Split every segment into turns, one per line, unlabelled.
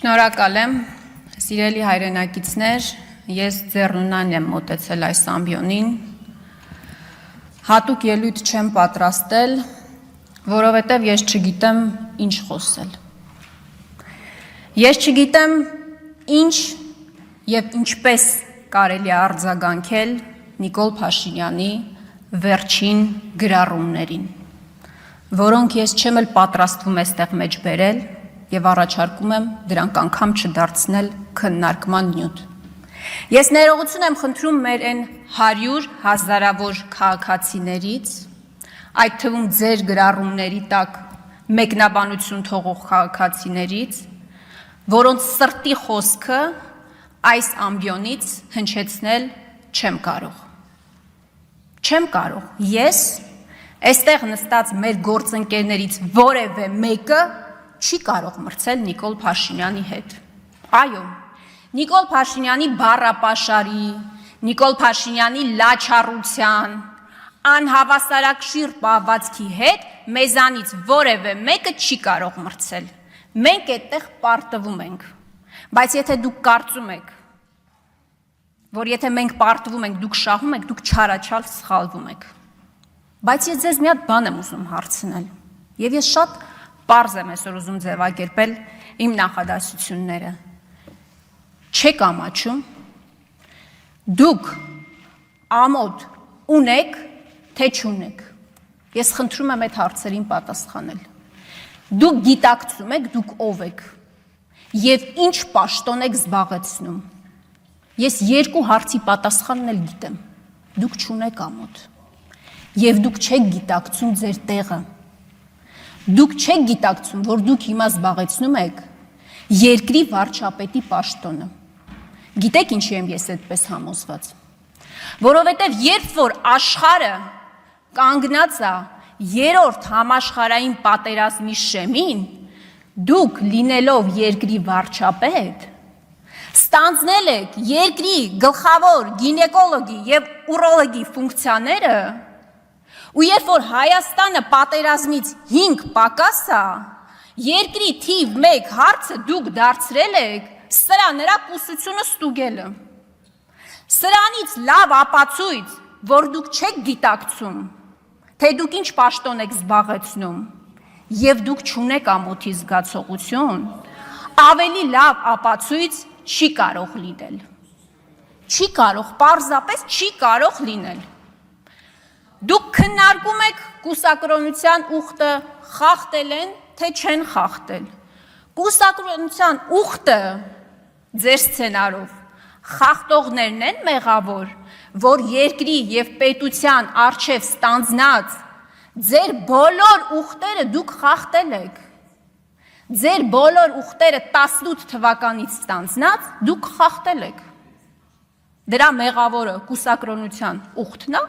Շնորհակալ եմ, սիրելի հայրենակիցներ, ես ձեռնունայն եմ մոտեցել այս ամբիոնին, հատուկ ելույթ չեմ պատրաստել, որովհետև ես չգիտեմ ինչ խոսել։ Ես չգիտեմ ինչ և ինչպես կարելի է արձագանքել Նիկոլ Փաշինյանի վերջին գրառումներին, որոնք ես չեմ էլ պատրաստվում այստեղ մեջ բերել և առաջարկում եմ դրանք անգամ չդարձնել քննարկման նյութ։ Ես ներողություն եմ խնդրում մեր այն 100 հազարավոր քաղաքացիներից, այդ թվում ձեր գրառումների տակ մեկնաբանություն թողող քաղաքացիներից, որոնց սրտի խոսքը այս ամբիոնից հնչեցնել չեմ կարող։ Չեմ կարող, ես այստեղ նստած մեր գործընկերներից որևէ մեկը չի կարող մրցել Նիկոլ Փաշինյանի հետ։ Այո, Նիկոլ Փաշինյանի բառապաշարի, Նիկոլ Փաշինյանի լաչառության, անհավասարակշիռ պահվածքի հետ մեզանից որևէ մեկը չի կարող մրցել։ Մենք այդտեղ պարտվում ենք, բայց եթե դուք կարծում եք, որ եթե մենք պարտվում ենք, դուք շահում եք, դուք չարաչար սխալվում եք։ Բայց ես ձեզ մի հատ բան եմ ուզում հարցնել, և ես շատ պարզ եմ այսօր ուզում ձևակերպել իմ նախադասությունները։ Չեք ամաչում, դուք ամոթ ունեք, թե չունեք։ Ես խնդրում եմ այդ հարցերին պատասխանել։ Դուք գիտակցում եք, դուք ով եք, և ինչ պաշտոն եք զբաղեցնում։ Ես երկու հարցի պատասխանն էլ գիտեմ, դուք չունեք ամոթ, և դուք չեք գիտակցում ձեր տեղը։ Դուք չեք գիտակցում, որ դուք հիմա զբաղեցնում եք երկրի վարչապետի պաշտոնը։ Գիտեք ինչի եմ ես այդպես համոզված։ Որովհետև երբ որ աշխարհը կանգնած է երրորդ համաշխարհային պատերազմի շեմին, դուք լինելով երկրի վարչապետ, ստանձնել եք երկրի գլխավոր գինեկոլոգի և ուրոլոգի ֆունկցիաները, ու երբ որ Հայաստանը պատերազմից 5 պակաս է, երկրի թիվ 1 հարցը դուք դարձրել եք սրա նրա կուսությունը ստուգելը։ Սրանից լավ ապացույց, որ դուք չեք գիտակցում, թե դուք ինչ պաշտոն եք զբաղեցնում, և դուք չունեք ամոթի զգացողություն, ավելի լավ ապացույց չի կարող լինել։ Չի կարող, պարզապես չի կարող լինել։ Դուք քննարկում եք կուսակրոնության ուխտը խախտել են, թե չեն խախտել։ Կուսակրոնության ուխտը ձեր սցենարով խախտողներն են մեղավոր, որ երկրի և պետության առջև ստանձնած ձեր բոլոր ուխտերը դուք խախտել եք։ Ձեր բոլոր ուխտերը 18 թվականից ստանձնած դուք խախտել եք։ Դրա մեղավորը կուսակրոնության ուխտն է։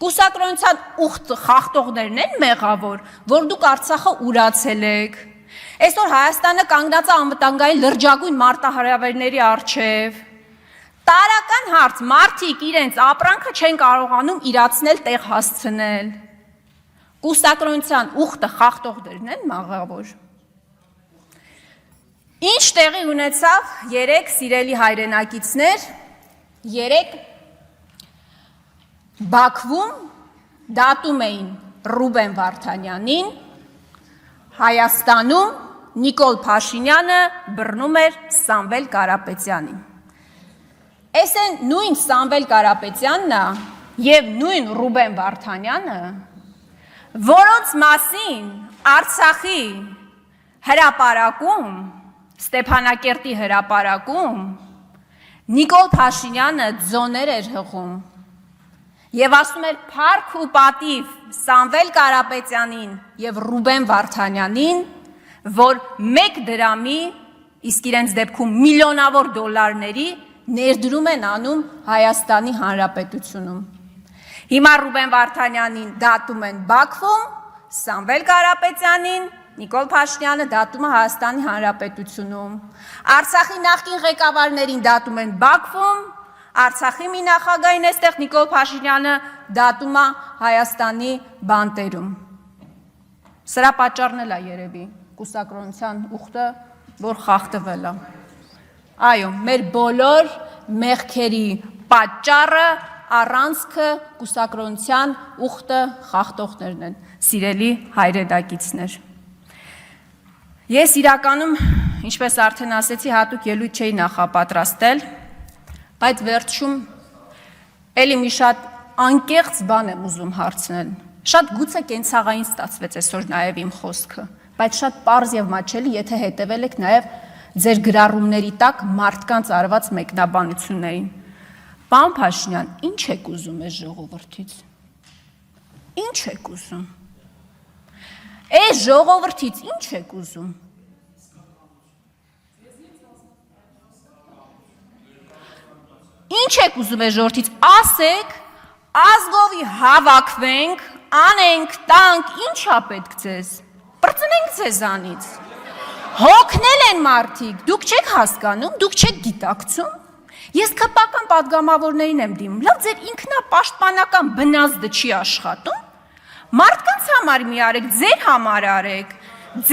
Կուսակրոնության ուխտ խախտողներն են մեղավոր, որ դուք Արցախը ուրացել եք։ Այսօր Հայաստանը կանգնած է անվտանգային լրջագույն մարտահրավերների առջև։ Տարրական հարց, մարդիկ իրենց ապրանքը չեն կարողանում իրացնել, տեղ հասցնել։ Կուսակրոնության ուխտը խախտողներն են մեղավոր։ Ինչ տեղի ունեցավ երեկ, սիրելի հայրենակիցներ, երեկ Բաքվում դատում էին Ռուբեն Վարդանյանին, Հայաստանում Նիկոլ Փաշինյանը բռնում էր Սամվել Կարապետյանին։ Այս են նույն Սամվել Կարապետյանն է և նույն Ռուբեն Վարդանյանը, որոնց մասին Արցախի հրապարակում, Ստեփանակերտի հրապարակում Նիկոլ Փաշինյանը ձոներ էր հղում և ասում էր փառք ու պատիվ Սամվել Կարապետյանին և Ռուբեն Վարդանյանին, որ 1 դրամի, իսկ իրենց դեպքում միլիոնավոր դոլարների ներդրում են անում Հայաստանի Հանրապետությունում։ Հիմա Ռուբեն Վարդանյանին դատում են Բաքվում, Սամվել Կարապետյանին Նիկոլ Փաշինյանը դատում է Հայաստանի Հանրապետությունում։ Արցախի նախկին ղեկավարներին դատում են Բաքվում, Արցախի մի նախագահին այստեղ Նիկոլ Փաշինյանը դատում է Հայաստանի բանտերում։ Սրա պատճառն էլ է երևի կուսակրոնության ուխտը որ խախտվել է։ Այո, մեր բոլոր մեղքերի պատճառը, առանցքը, կուսակրոնության ուխտը խախտողներն են, սիրելի հայրենակիցներ։ Ես իրականում, ինչպես արդեն ասեցի, հատուկ ելույթ չէի նախապատրաստել, բայց վերջում էլի մի շատ անկեղծ բան եմ ուզում հարցնել։ Շատ գուցե կենցաղային ստացվեց այսօր նաև իմ խոսքը, բայց շատ պարզ եւ մատչելի, եթե հետևել եք նաև ձեր գրառումների տակ մարդկանց արված մեկնաբանություններին։ Պարոն Փաշինյան, ինչ եք ուզում այս ժողովրդից։ Ինչ եք ուզում։ Այս ժողովրդից ինչ եք ուզում։ Ինչ եք ուզում այս ժողովրդից, ասեք, ազգովի հավաքվենք, անենք, տանք, ինչա պետք ձեզ։ Պրծնենք ձեզանից։ Հոգնել են մարդիկ, դուք չեք հասկանում, դուք չեք գիտակցում։ Ես քպական պատգամավորներին եմ դիմում, լավ ձեր ինքնապաշտպանական բնազդը չի աշխատում։ Մարդկանց համար մի արեք, ձեր համար արեք,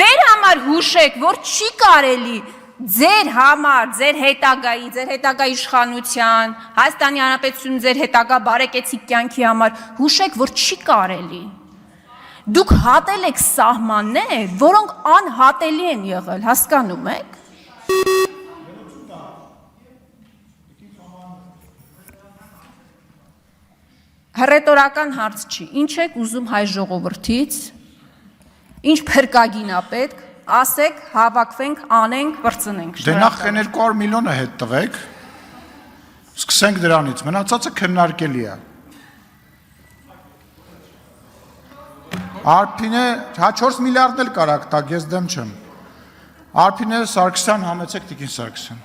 ձեր համար հուշեք, որ չի կարելի ձեր համար, ձեր հետագա իշխանության, Հայաստանի Հանրապետություն ձեր հետագա բարեկեցիկ կյանքի համար, հուշեք, որ չի կարելի։ Դուք հատել եք սահմաններ, որոնք անհատելի են եղել, հասկանում եք։ Հռետորական հարց չի, ինչ եք ուզում հայ ժողովրդից, ինչ փրկագին է պետք, ասեք, հավաքվենք, անենք, վրցնենք։
Դե նախ 200 միլիոնը հետ տվեք, սկսենք դրանից, մնացածը քննարկելի է։ Արփինե, 4 միլիարդ էլ կարակ տակ, ես դեմ չեմ։ Արփինե Սարգսյան համեցեք Տիկին Սարգսյան։